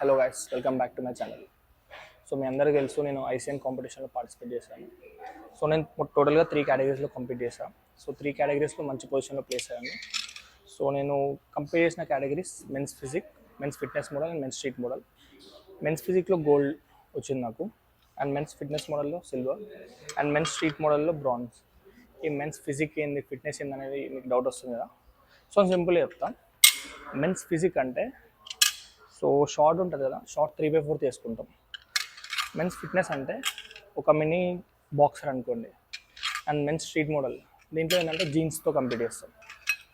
Hello guys, welcome back to my channel. So మీ అందరికీ తెలుసు, నేను ఐసీఎన్ కాంపిటీషన్లో పార్టిసిపేట్ చేశాను. సో నేను టోటల్గా 3 కేటగిరీస్లో కంపీట్ చేశాను. సో 3 కేటగిరీస్లో మంచి పొజిషన్లో ప్లేస్ అయ్యాను. సో నేను కంపీట్ చేసిన categories men's physique, men's fitness model and men's street model. Men's ఫిజిక్లో గోల్డ్ వచ్చింది నాకు, అండ్ మెన్స్ ఫిట్నెస్ మోడల్లో సిల్వర్, అండ్ మెన్స్ స్ట్రీట్ మోడల్లో బ్రాంజ్. ఈ మెన్స్ ఫిజిక్ ఏంది, ఫిట్నెస్ ఏంది అనేది మీకు డౌట్ వస్తుంది కదా. సో సింపుల్గా చెప్తాను. మెన్స్ ఫిజిక్ అంటే సో షార్ట్ ఉంటుంది కదా, షార్ట్ 3/4 చేసుకుంటాం. మెన్స్ ఫిట్నెస్ అంటే ఒక మినీ బాక్సర్ అనుకోండి. అండ్ మెన్స్ స్ట్రీట్ మోడల్ దీంట్లో ఏంటంటే జీన్స్తో కంప్లీట్ చేస్తాం.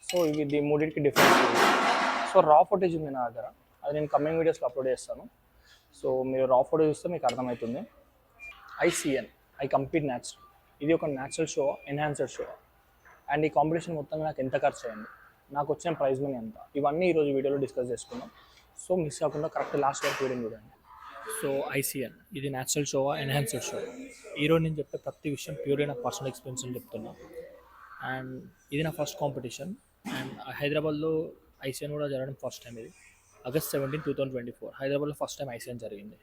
సో ఇవి మూడింటికి డిఫరెన్స్. సో రా ఫుటేజ్ ఉంది నా దగ్గర, అది నేను కమింగ్ వీడియోస్లో అప్లోడ్ చేస్తాను. సో మీరు రా ఫుటేజ్ చూస్తే మీకు అర్థమవుతుంది. ICN, I compete natural. ఇది ఒక natural show, enhancer show. And ఈ కాంపిటీషన్ మొత్తంగా నాకు ఎంత ఖర్చు అయ్యింది, నాకు వచ్చిన ప్రైజ్ మనీ ఎంత, ఇవన్నీ ఈరోజు వీడియోలో డిస్కస్ చేసుకున్నాం. సో మిస్ కాకుండా కరెక్ట్ లాస్ట్ వరకు వీడియో చూడండి. సో ఐసీఎన్ ఇది న్యాచురల్ షో, ఎన్హాన్స్డ్ షో. ఈరోజు నేను చెప్పే ప్రతి విషయం ప్యూర్ నా పర్సనల్ ఎక్స్పీరియన్స్ అని చెప్తున్నా. అండ్ ఇది నా ఫస్ట్ కాంపిటీషన్. అండ్ హైదరాబాద్లో ఐసీఎన్ కూడా జరగడం ఫస్ట్ టైం. ఇది August 17, 2024 హైదరాబాద్లో ఫస్ట్ టైం ఐసీఎన్ జరిగింది.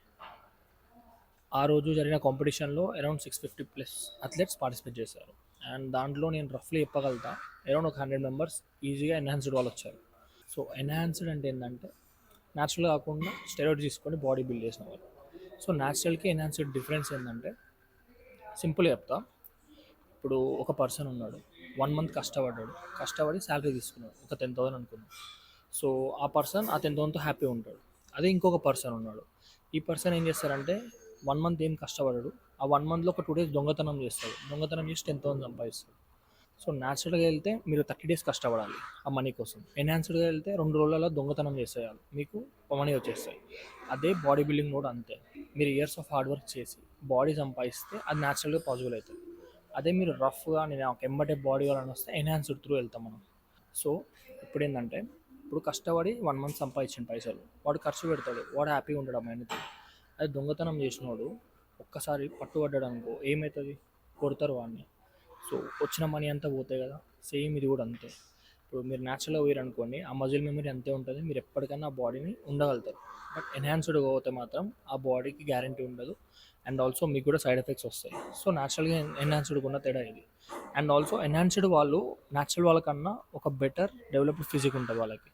ఆ రోజు జరిగిన కాంపిటీషన్లో అరౌండ్ 650+ అథ్లెట్స్ పార్టిసిపేట్ చేశారు. అండ్ దాంట్లో నేను రఫ్లీ చెప్పగలుగుతా అరౌండ్ ఒక 100 మెంబర్స్ ఈజీగా ఎన్హాన్స్డ్ వాళ్ళు వచ్చారు. సో ఎన్హాన్స్డ్ అంటే ఏంటంటే న్యాచురల్ కాకుండా స్టెరాయిడ్ తీసుకొని బాడీ బిల్డ్ చేసిన వాళ్ళు. సో న్యాచురల్కి ఎన్హాన్స్డ్ డిఫరెన్స్ ఏంటంటే సింపుల్గా చెప్తా. ఇప్పుడు ఒక పర్సన్ ఉన్నాడు, 1 month కష్టపడి శాలరీ తీసుకున్నాడు, ఒక 10,000 అనుకున్నాడు. సో ఆ పర్సన్ ఆ 10,000తో హ్యాపీ ఉంటాడు. అదే ఇంకొక పర్సన్ ఉన్నాడు, ఈ పర్సన్ ఏం చేస్తారంటే 1 month ఏం కష్టపడడు, ఆ 1 monthలో ఒక 2 days దొంగతనం చేస్తాడు. దొంగతనం చేసి 10,000 సంపాదిస్తాడు. సో న్యాచురల్గా వెళ్తే మీరు 30 days కష్టపడాలి ఆ మనీ కోసం. ఎన్హాన్స్డ్గా వెళ్తే 2 రోజులలో దొంగతనం చేసేయాలి, మీకు మనీ వచ్చేస్తాయి. అదే బాడీ బిల్డింగ్ కూడా అంతే. మీరు ఇయర్స్ ఆఫ్ హార్డ్ వర్క్ చేసి బాడీ సంపాదిస్తే అది న్యాచురల్గా పాసిబుల్ అవుతుంది. అదే మీరు రఫ్గా నేను ఒక ఎంబటే బాడీ వాళ్ళని వస్తే ఎన్హాన్స్డ్ త్రూ వెళ్తాం మనం. సో ఇప్పుడు ఏంటంటే, ఇప్పుడు కష్టపడి 1 month సంపాదించిన పైసలు వాడు ఖర్చు పెడతాడు, వాడు హ్యాపీగా ఉంటాడు మైండ్తో. అది దొంగతనం చేసినోడు ఒక్కసారి పట్టుబడ్డాడు అనుకో, ఏమవుతుంది, కొడతారు వాడిని. సో వచ్చిన మనీ అంతా పోతాయి కదా. సేమ్ ఇది కూడా అంతే. ఇప్పుడు మీరు న్యాచురల్గా పోయారు అనుకోండి, ఆ మజిల్ మెమరీ అంతే ఉంటుంది, మీరు ఎప్పటికైనా ఆ బాడీని ఉండగలుగుతారు. బట్ ఎన్హాన్స్డ్ పోతే మాత్రం ఆ బాడీకి గ్యారంటీ ఉండదు. అండ్ ఆల్సో మీకు కూడా సైడ్ ఎఫెక్ట్స్ వస్తాయి. సో న్యాచురల్గా ఎన్హాన్స్డ్ ఉన్న తేడా ఇది. అండ్ ఆల్సో ఎన్హాన్స్డ్ వాళ్ళు న్యాచురల్ వాళ్ళకన్నా ఒక బెటర్ డెవలప్డ్ ఫిజిక్ ఉంటుంది వాళ్ళకి,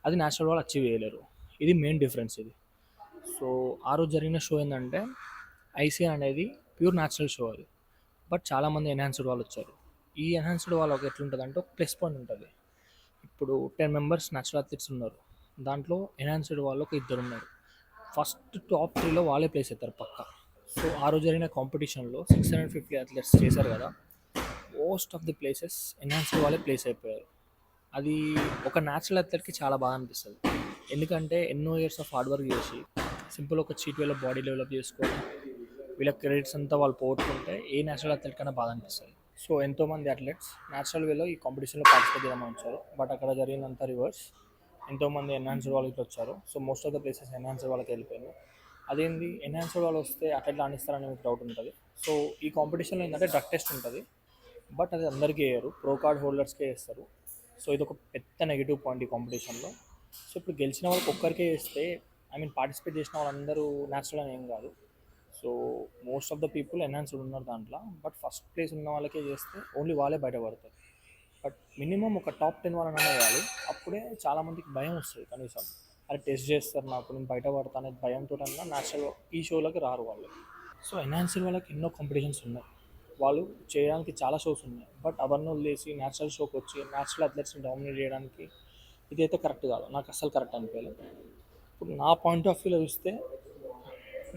అది న్యాచురల్ వాళ్ళు అచీవ్ చేయలేరు. ఇది మెయిన్ డిఫరెన్స్ ఇది. సో ఆ రోజు జరిగిన షో ఏంటంటే ఐసీఎన్ అనేది ప్యూర్ న్యాచురల్ షో అది. బట్ చాలామంది ఎన్హాన్స్డ్ వాళ్ళు వచ్చారు. ఈ ఎన్హాన్స్డ్ వాళ్ళకి ఎట్లుంటుంది అంటే ఒక ప్లస్ పాయింట్ ఉంటుంది. ఇప్పుడు 10 members న్యాచురల్ అథ్లెట్స్ ఉన్నారు, దాంట్లో ఎన్హాన్స్డ్ వాళ్ళు ఒక 2 ఉన్నారు. ఫస్ట్ టాప్ 3లో వాళ్ళే ప్లేస్ అవుతారు పక్కా. సో ఆ రోజు జరిగిన కాంపిటీషన్లో 650 అథ్లెట్స్ చేశారు కదా, most of the places enhanced వాళ్ళే ప్లేస్ అయిపోయారు. అది ఒక న్యాచురల్ అథ్లెట్కి చాలా బాగా అనిపిస్తుంది. ఎందుకంటే ఎన్నో ఇయర్స్ ఆఫ్ హార్డ్ వర్క్ చేసి సింపుల్ ఒక చీట్ వేలో బాడీ డెవలప్ చేసుకొని వీళ్ళ క్రెడిట్స్ అంతా వాళ్ళు పోగొట్టుకుంటే ఏ న్యాచురల్ అథ్లెట్ కన్నా బాగా అనిపిస్తుంది. సో ఎంతోమంది అథ్లెట్స్ న్యాచురల్ వేలో ఈ కాంపిటీషన్లో పార్టిసిపేట్ చేయమని వచ్చారు. బట్ అక్కడ జరిగినంత రివర్స్, ఎంతోమంది ఎన్హాన్స్డ్ వాళ్ళకి వచ్చారు. So most of the places enhanced వాళ్ళకి వెళ్ళిపోయింది. అదేంది ఎన్హాన్స్డ్ వాళ్ళు వస్తే అట్లా రాణిస్తారని మీకు డౌట్ ఉంటుంది. సో ఈ కాంపిటీషన్లో ఏంటంటే డ్రగ్ టెస్ట్ ఉంటుంది, బట్ అది అందరికీ వేయరు, ప్రో కార్డ్ హోల్డర్స్కే వేస్తారు. సో ఇది ఒక పెద్ద నెగిటివ్ పాయింట్ ఈ కాంపిటీషన్లో. సో ఇప్పుడు గెలిచిన వాళ్ళకి ఒక్కరికే వేస్తే, పార్టిసిపేట్ చేసిన వాళ్ళందరూ న్యాచురల్ అని ఏం కాదు. So most of the people enhanced ఉన్నారు దాంట్లో. బట్ ఫస్ట్ ప్లేస్ ఉన్న వాళ్ళకే చేస్తే ఓన్లీ వాళ్ళే బయటపడతారు. బట్ మినిమం ఒక టాప్ 10 వాళ్ళని వేయాలి, అప్పుడే చాలామందికి భయం వస్తుంది. కనీసం అది టెస్ట్ చేస్తారు, నాకు నేను బయటపడతా అనే భయంతో అన్నా న్యాచురల్ ఈ షోలోకి రారు వాళ్ళు. సో ఎన్హాన్స్డ్ వాళ్ళకి ఎన్నో కాంపిటీషన్స్ ఉన్నాయి, వాళ్ళు చేయడానికి చాలా షోస్ ఉన్నాయి. బట్ అవన్నీ వదిలేసి న్యాచురల్ షోకి వచ్చి న్యాచురల్ అథ్లెట్స్ని డామినేట్ చేయడానికి ఇదైతే కరెక్ట్ కాదు, నాకు అస్సలు కరెక్ట్ అనిపించలేదు. ఇప్పుడు నా పాయింట్ ఆఫ్ వ్యూలో చూస్తే,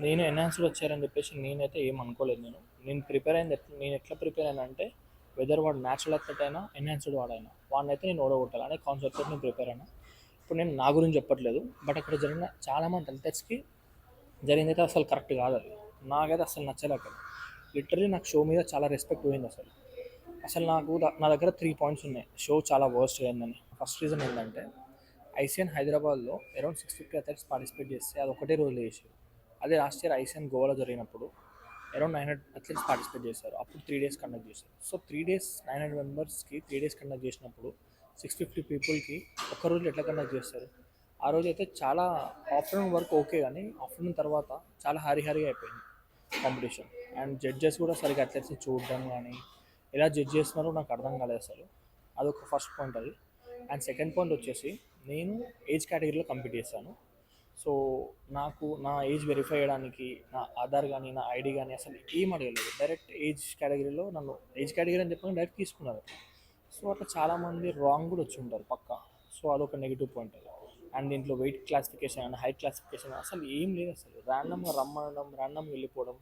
నేను ఎన్హాన్స్డ్ వచ్చారని చెప్పేసి నేనైతే ఏం అనుకోలేదు. నేను ప్రిపేర్ అయింది నేను ఎట్లా ప్రిపేర్ అయినా అంటే, వెదర్ వాడు న్యాచురల్ అథ్లెట్ అయినా ఎన్హాన్స్డ్ వాడైనా వాడినైతే నేను ఓడగొట్టాలి అనే కాన్సెప్ట్తో నేను ప్రిపేర్ అయినా. ఇప్పుడు నేను నా గురించి చెప్పట్లేదు, బట్ అక్కడ జరిగిన చాలామంది అథ్లెట్స్కి జరిగిందైతే అసలు కరెక్ట్ కాదు. అది నాకైతే అసలు నచ్చలేదు. లిటరలీ నాకు షో మీద చాలా రెస్పెక్ట్ పోయింది. అసలు నా దగ్గర 3 points ఉన్నాయి షో చాలా వర్స్ట్ అయిందని. ఫస్ట్ రీజన్ ఏంటంటే, ఐసీఎన్ హైదరాబాద్లో అరౌండ్ 650 అథ్లెట్స్ పార్టిసిపేట్ చేస్తే అది ఒకటే రోజులో చేసారు. అదే లాస్ట్ ఇయర్ ఐసీఎన్ గోవాలో జరిగినప్పుడు అరౌండ్ 900 అథ్లెట్స్ పార్టిసిపేట్ చేశారు. అప్పుడు 3 days కండక్ట్ చేశారు. సో 3 days 900 మెంబర్స్కి 3 days కండక్ట్ చేసినప్పుడు 650 పీపుల్కి ఒక్క రోజులో ఎట్లా కండక్ట్ చేస్తారు? ఆ రోజైతే చాలా ఆఫ్టర్నూన్ వరకు ఓకే కానీ ఆఫ్టర్నూన్ తర్వాత చాలా హరిహరిగా అయిపోయింది కాంపిటీషన్. అండ్ జడ్జెస్ కూడా సరిగ్గా అథ్లెట్స్ని చూడడం కానీ ఎలా జడ్జ్ చేస్తున్నారో నాకు అర్థం కాలేదు అసలు. అదొక ఫస్ట్ పాయింట్ అది. అండ్ సెకండ్ పాయింట్ వచ్చేసి నేను ఏజ్ కేటగిరీలో కంపీట్ చేశాను. సో నాకు నా ఏజ్ వెరిఫై చేయడానికి నా ఆధార్ కానీ నా ఐడి కానీ అసలు ఏం అడగలేదు. డైరెక్ట్ ఏజ్ కేటగిరీలో నన్ను ఏజ్ కేటగిరీ అని చెప్పి డైరెక్ట్ తీసుకున్నారు. సో అట్లా చాలామంది రాంగ్ కూడా వచ్చి ఉంటారు పక్కా. సో అదొక నెగిటివ్ పాయింట్ అది. అండ్ దీంట్లో weight classification and height classification అసలు ఏం లేదు. అసలు ర్యాండమ్గా రమ్మనడం, ర్యాండమ్గా వెళ్ళిపోవడం,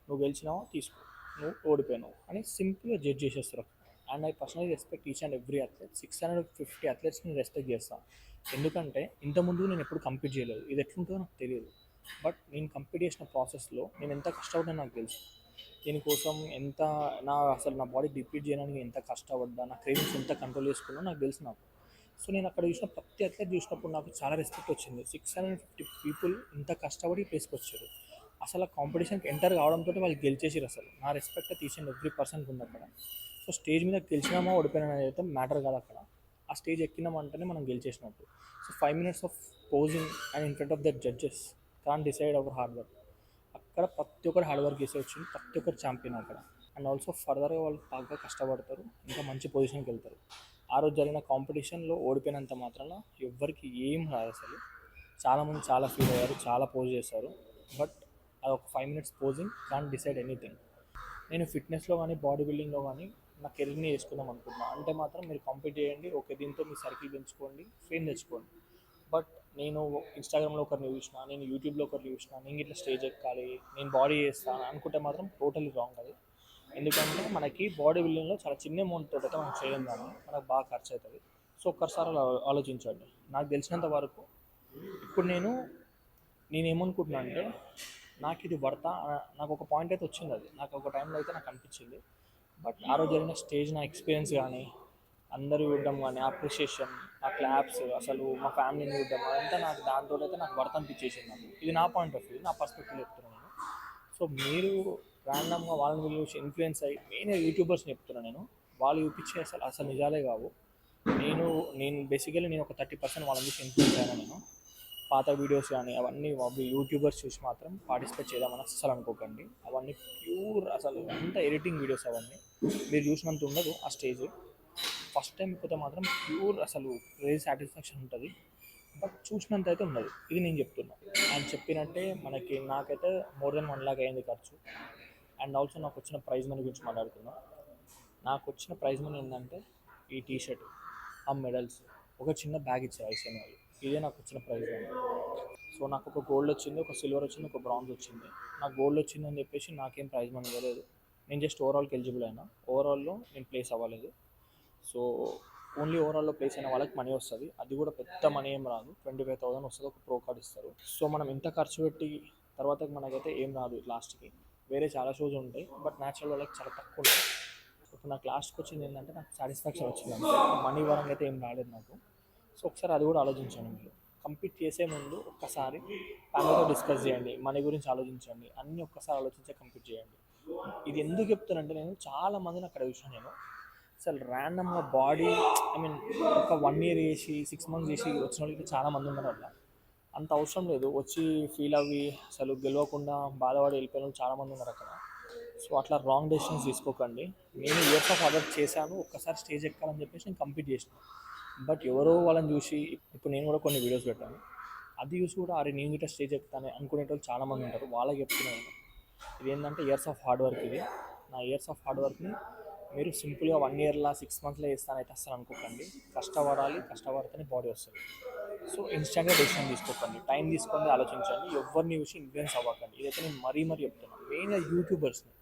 నువ్వు గెలిచినావా తీసుకో, నువ్వు ఓడిపోయినావు అని సింపుల్గా జడ్జ్ చేసేస్తారు. And I personally respect each and every athlete. 650 అథ్లెట్స్ని రెస్పెక్ట్ చేస్తాను. ఎందుకంటే ఇంతకుముందు నేను ఎప్పుడు కంపీట్ చేయలేదు, ఇది ఎట్లుంటుందో నాకు తెలియదు. బట్ నేను కంపీట్ చేసిన ప్రాసెస్లో నేను ఎంత కష్టపడ్డా నాకు తెలుసు. దీనికోసం ఎంత అసలు నా బాడీ డిప్లీట్ చేయడానికి ఎంత కష్టపడ్డా, నా క్రేవింగ్స్ ఎంత కంట్రోల్ చేసుకున్నా నాకు తెలుసు నాకు. సో నేను అక్కడ చూసిన ప్రతి అథ్లెట్ చూసినప్పుడు నాకు చాలా రెస్పెక్ట్ వచ్చింది. 650 పీపుల్ ఇంత కష్టపడి ప్లేస్కి వచ్చారు. అసలు ఆ కాంపిటీషన్కి ఎంటర్ కావడంతో వాళ్ళు గెలిచేసారు. అసలు నా రెస్పెక్ట్ ఈచ్ అండ్ ఎవ్రీ పర్సన్కి ఉంది అక్కడ. సో స్టేజ్ మీద గెలిచినామా ఓడిపోయినా అనేది అయితే మ్యాటర్ కాదు అక్కడ. ఆ స్టేజ్ ఎక్కినామంటేనే మనం గెలిచేసినట్టు. So 5 minutes of posing and in front of that judges can decide our hard work. అక్కడ ప్రతి ఒక్కరు హార్డ్ వర్క్ చేసి వచ్చింది, ప్రతి ఒక్కరు ఛాంపియన్ అక్కడ. అండ్ ఆల్సో ఫర్దర్గా వాళ్ళు బాగా కష్టపడతారు, ఇంకా మంచి పొజిషన్కి వెళ్తారు. ఆ రోజు జరిగిన కాంపిటీషన్లో ఓడిపోయినంత మాత్రాన ఎవ్వరికి ఏం రాదు అసలు. చాలామంది చాలా ఫీల్ అయ్యారు, చాలా పోజ్ చేశారు. బట్ అది ఒక 5 minutes posing can decide anything. నేను ఫిట్నెస్లో కానీ బాడీ బిల్డింగ్లో కానీ నా కెరీర్ని చేసుకుందాం అనుకుంటున్నాను. అంటే మాత్రం మీరు కంపీట్ చేయండి, ఓకే, దీంతో మీ సర్కిల్ పెంచుకోండి, ఫేమ్ తెచ్చుకోండి. బట్ నేను ఇన్స్టాగ్రామ్లో ఒకరిని చూసిన, నేను యూట్యూబ్లో ఒకరిని చూసిన, నేను ఇట్లా స్టేజ్ ఎక్కాలి, నేను బాడీ చేస్తాను అనుకుంటే మాత్రం టోటల్లీ రాంగ్ అది. ఎందుకంటే మనకి బాడీ బిల్డింగ్లో చాలా చిన్న అమౌంట్ తోటి అయితే మనం చేయలేం, కానీ మనకు బాగా ఖర్చు అవుతుంది. సో ఒక్కసారి అలా ఆలోచించండి. నాకు తెలిసినంత వరకు ఇప్పుడు నేనేమనుకుంటున్నా అంటే నాకు ఇది వర్తా, నాకు ఒక పాయింట్ అయితే వచ్చింది. అది నాకు ఒక టైంలో అయితే నాకు అనిపించింది. బట్ ఆ రోజు జరిగిన స్టేజ్ నా ఎక్స్పీరియన్స్ కానీ, అందరూ చూడడం కానీ, అప్రిషియేషన్, ఆ క్లాప్స్, అసలు మా ఫ్యామిలీని చూడడం, అదంతా నాకు దాంతో అయితే నాకు వర్త్ అనిపించేసింది. నాకు ఇది నా పాయింట్ ఆఫ్ వ్యూ, నా పర్స్పెక్టివ్ చెప్తున్నాను నేను. సో మీరు ర్యాండమ్గా వాళ్ళని వీళ్ళు చూసి ఇన్ఫ్లుయెన్స్ అయ్యి, మెయిన్గా యూట్యూబర్స్ని చెప్తున్నాను నేను, వాళ్ళు చూపించే అసలు నిజాలే కావు. నేను బేసికలీ నేను ఒక 30% వాళ్ళని చూసి ఇన్ఫ్లుయెన్స్ అయ్యాను నేను. పాత వీడియోస్ కానీ అవన్నీ యూట్యూబర్స్ చూసి మాత్రం పార్టిసిపేట్ చేద్దామని అస్సలు అనుకోకండి. అవన్నీ ప్యూర్ అసలు అంత ఎడిటింగ్ వీడియోస్, అవన్నీ మీరు చూసినంత ఉండదు ఆ స్టేజ్. ఫస్ట్ టైం ఎక్కుతే మాత్రం ప్యూర్ అసలు క్రేజీ సాటిస్ఫాక్షన్ ఉంటుంది. బట్ చూసినంత అయితే ఉండదు, ఇది నేను చెప్తున్నా. ఆయన చెప్పినట్టే నాకైతే మోర్ దెన్ 1 lakh అయింది ఖర్చు. అండ్ ఆల్సో నాకు వచ్చిన ప్రైజ్ మనీ గురించి మాట్లాడుతున్నా. నాకు వచ్చిన ప్రైజ్ మనీ ఏంటంటే ఈ టీషర్ట్, ఆ మెడల్స్, ఒక చిన్న బ్యాగ్ ఇచ్చారు ఐసీఎన్ వాళ్ళు. ఇదే నాకు వచ్చిన ప్రైజ్ మనీ. సో నాకు ఒక గోల్డ్ వచ్చింది, ఒక సిల్వర్ వచ్చింది, ఒక బ్రాంజ్ వచ్చింది. నాకు గోల్డ్ వచ్చిందని చెప్పేసి నాకేం ప్రైజ్ మనీ ఇవ్వలేదు. నేను జస్ట్ ఓవరాల్కి ఎలిజిబుల్ అయినా, ఓవరాల్లో నేను ప్లేస్ అవ్వలేదు. సో ఓన్లీ ఓవరాల్లో ప్లేస్ అయిన వాళ్ళకి మనీ వస్తుంది. అది కూడా పెద్ద మనీ ఏం రాదు, 25,000 వస్తుంది, ఒక ప్రో కార్డ్ ఇస్తారు. సో మనం ఎంత ఖర్చు పెట్టి తర్వాత మనకైతే ఏం రాదు లాస్ట్కి. వేరే చాలా షోస్ ఉంటాయి, బట్ న్యాచురల్ వాళ్ళకి చాలా తక్కువ ఉంటాయి. ఇప్పుడు నాకు లాస్ట్కి వచ్చింది ఏంటంటే నాకు సాటిస్ఫాక్షన్ వచ్చింది అంతే, మనీ పరంగా అయితే ఏం రాలేదు నాకు. సో ఒకసారి అది కూడా ఆలోచించండి. మీరు కంప్లీట్ చేసే ముందు ఒక్కసారి ఫ్యామిలీతో డిస్కస్ చేయండి, మనీ గురించి ఆలోచించండి, అన్నీ ఒక్కసారి ఆలోచించే కంప్లీట్ చేయండి. ఇది ఎందుకు చెప్తానంటే నేను చాలా మందిని అక్కడ చూసాను. నేను అసలు ర్యాండమ్గా బాడీ ఒక 1 year చేసి 6 months చేసి వచ్చిన వాళ్ళకి చాలామంది ఉన్నారు అట్లా. అంత అవసరం లేదు, వచ్చి ఫీల్ అవ్వి అసలు గెలవకుండా బాధపడి వెళ్ళిపోయిన వాళ్ళు చాలామంది ఉన్నారు అక్కడ. సో అట్లా రాంగ్ డెసిషన్స్ తీసుకోకండి. నేను ఇయర్స్ ఆఫ్ హార్డ్ వర్క్ చేశాను, ఒక్కసారి స్టేజ్ ఎక్కాలని చెప్పేసి నేను కంప్లీట్ చేసాను. బట్ ఎవరో వాళ్ళని చూసి, ఇప్పుడు నేను కూడా కొన్ని వీడియోస్ పెట్టాను, అది చూసి కూడా అరే నేను ఇట్లా స్టేజ్ ఎక్కుతాను అనుకునేటోళ్ళు చాలామంది ఉంటారు. వాళ్ళకి చెప్తున్నాను, ఇది ఏంటంటే ఇయర్స్ ఆఫ్ హార్డ్ వర్క్. ఇది నా ఇయర్స్ ఆఫ్ హార్డ్ వర్క్ని మీరు సింపుల్గా 1 yearలో 6 monthsలో చేస్తానైతే అస్సలు అనుకోకండి. కష్టపడాలి, కష్టపడితేనే బాడీ వస్తుంది. సో ఇన్స్టాంట్గా డెసిషన్ తీసుకోకండి, టైం తీసుకోండి, ఆలోచించండి, ఎవరిని చూసి ఇన్ఫ్లుయెన్స్ అవ్వకండి. ఇదైతే నేను మరీ చెప్తున్నాను. మెయిన్గా యూట్యూబర్స్ని,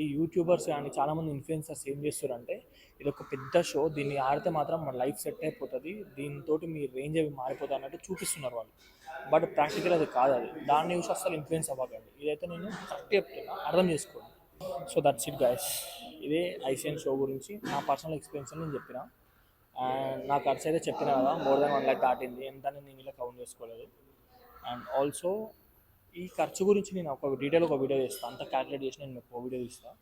ఈ యూట్యూబర్స్ కానీ చాలామంది ఇన్ఫ్లుయెన్సర్స్ ఏం చేస్తారంటే ఇది ఒక పెద్ద షో, దీన్ని ఆడితే మాత్రం మన లైఫ్ సెట్ అయిపోతుంది, దీంతో మీ రేంజ్ అవి మారిపోతుంది అన్నట్టు చూపిస్తున్నారు వాళ్ళు. బట్ ప్రాక్టికల్ అది కాదు. అది దాన్ని చూసి అస్సలు ఇన్ఫ్లుయెన్స్ అవ్వకండి. ఇదైతే నేను కరెక్ట్ చెప్తున్నా, అర్థం చేసుకోండి. So that's it guys. ఇదే ఐసీఎన్ షో గురించి నా పర్సనల్ ఎక్స్పీరియన్స్ అని నేను చెప్పిన. అండ్ నా ఖర్చు అయితే చెప్పిన కదా, మోర్ దెన్ 1 lakh దాటింది. ఎంత నేను ఇలా కౌంట్ చేసుకోలేదు. అండ్ ఆల్సో ఈ ఖర్చు గురించి నేను ఒక వీడియో చేస్తాను, అంతా క్యాలిక్యులేట్ చేసి నేను ఒక వీడియో తీస్తాను.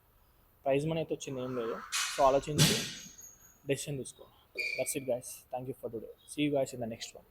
ప్రైజ్ మనీ అయితే వచ్చింది ఏం లేదు. సో ఆలోచించి డెసిషన్ తీసుకో. That's it guys. Thank you for today. See you guys in the next one.